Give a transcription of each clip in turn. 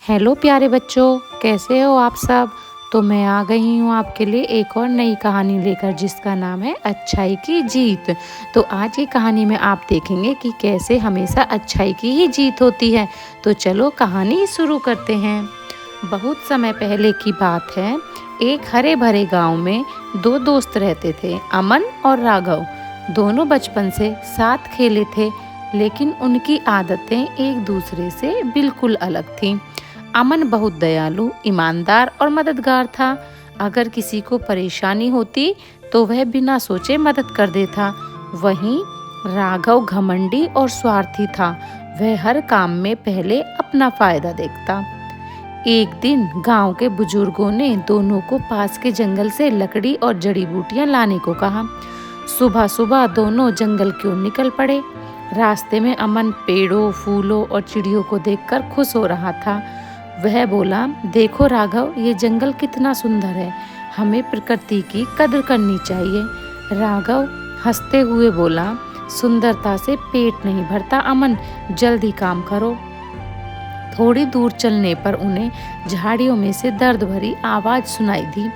Hello प्यारे बच्चों, कैसे हो आप सब। तो मैं आ गई हूँ आपके लिए एक और नई कहानी लेकर जिसका नाम है अच्छाई की जीत। तो आज की कहानी में आप देखेंगे कि कैसे हमेशा अच्छाई की ही जीत होती है। तो चलो कहानी शुरू करते हैं। बहुत समय पहले की बात है। एक हरे भरे गांव में दो दोस्त रहते थे, अमन और राघव। दोनों बचपन से साथ खेले थे, लेकिन उनकी आदतें एक दूसरे से बिल्कुल अलग थीं। अमन बहुत दयालु, ईमानदार और मददगार था। अगर किसी को परेशानी होती तो वह बिना सोचे मदद कर देता। वहीं राघव घमंडी और स्वार्थी था। वह हर काम में पहले अपना फायदा देखता। एक दिन गांव के बुजुर्गों ने दोनों को पास के जंगल से लकड़ी और जड़ी बूटियां लाने को कहा। सुबह सुबह दोनों जंगल की ओर निकल पड़े। रास्ते में अमन पेड़ों, फूलों और चिड़ियों को देखकर खुश हो रहा था। वह बोला, देखो राघव, ये जंगल कितना सुंदर है। हमें प्रकृति की कद्र करनी चाहिए। राघव हंसते हुए बोला, सुंदरता से पेट नहीं भरता अमन, जल्दी काम करो। थोड़ी दूर चलने पर उन्हें झाड़ियों में से दर्द भरी आवाज सुनाई दी।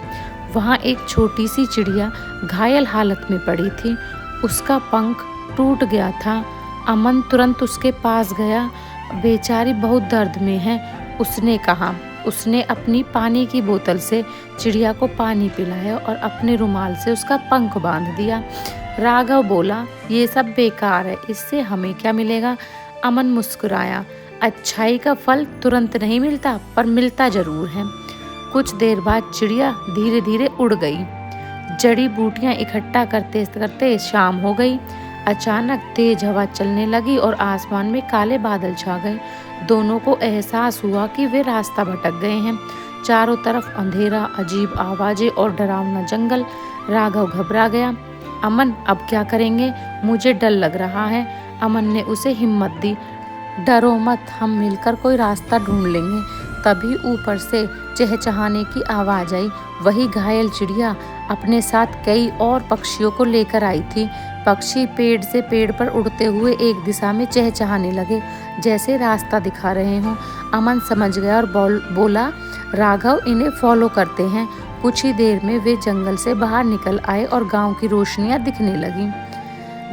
वहाँ एक छोटी सी चिड़िया घायल हालत में पड़ी थी। उसका पंख टूट गया था। अमन तुरंत उसके पास गया। बेचारी बहुत दर्द में है, उसने कहा। उसने अपनी पानी की बोतल से चिड़िया को पानी पिलाया और अपने रुमाल से उसका पंख बांध दिया। राघव बोला, ये सब बेकार है, इससे हमें क्या मिलेगा। अमन मुस्कुराया, अच्छाई का फल तुरंत नहीं मिलता, पर मिलता जरूर है। कुछ देर बाद चिड़िया धीरे धीरे उड़ गई। जड़ी बूटियां इकट्ठा करते करते शाम हो गई। अचानक तेज हवा चलने लगी और आसमान में काले बादल छा गए। दोनों को एहसास हुआ कि वे रास्ता भटक गए हैं। चारों तरफ अंधेरा, अजीब आवाजें और डरावना जंगल। राघव घबरा गया। अमन, अब क्या करेंगे, मुझे डर लग रहा है। अमन ने उसे हिम्मत दी। डरो मत, हम मिलकर कोई रास्ता ढूंढ लेंगे। तभी ऊपर से चहचहाने की आवाज आई। वही घायल चिड़िया अपने साथ कई और पक्षियों को लेकर आई थी। पक्षी पेड़ से पेड़ पर उड़ते हुए एक दिशा में चहचहाने लगे, जैसे रास्ता दिखा रहे हों। अमन समझ गया और बोला, राघव, इन्हें फॉलो करते हैं। कुछ ही देर में वे जंगल से बाहर निकल आए और गांव की रोशनियां दिखने लगीं।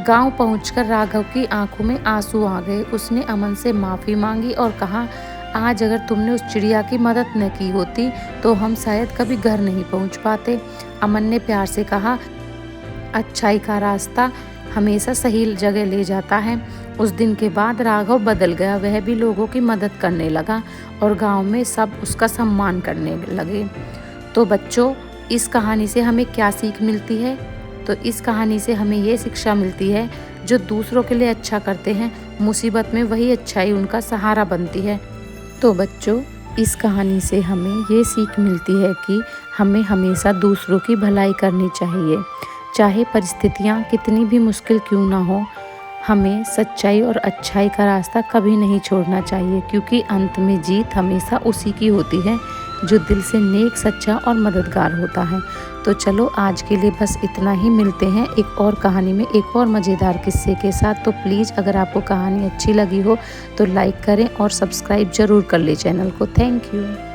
गांव पहुंचकर राघव की आंखों में आंसू आ गए। उसने अमन से माफी मांगी और कहा, आज अगर तुमने उस चिड़िया की मदद न की होती तो हम शायद कभी घर नहीं पहुंच पाते। अमन ने प्यार से कहा, अच्छाई का रास्ता हमेशा सही जगह ले जाता है। उस दिन के बाद राघव बदल गया। वह भी लोगों की मदद करने लगा और गांव में सब उसका सम्मान करने लगे। तो बच्चों, इस कहानी से हमें क्या सीख मिलती है। तो इस कहानी से हमें ये शिक्षा मिलती है, जो दूसरों के लिए अच्छा करते हैं, मुसीबत में वही अच्छाई उनका सहारा बनती है। तो बच्चों, इस कहानी से हमें ये सीख मिलती है कि हमें हमेशा दूसरों की भलाई करनी चाहिए, चाहे परिस्थितियाँ कितनी भी मुश्किल क्यों ना हो। हमें सच्चाई और अच्छाई का रास्ता कभी नहीं छोड़ना चाहिए, क्योंकि अंत में जीत हमेशा उसी की होती है जो दिल से नेक, सच्चा और मददगार होता है। तो चलो आज के लिए बस इतना ही। मिलते हैं एक और कहानी में एक और मज़ेदार किस्से के साथ। तो प्लीज़ अगर आपको कहानी अच्छी लगी हो तो लाइक करें और सब्सक्राइब ज़रूर कर लें चैनल को। Thank you.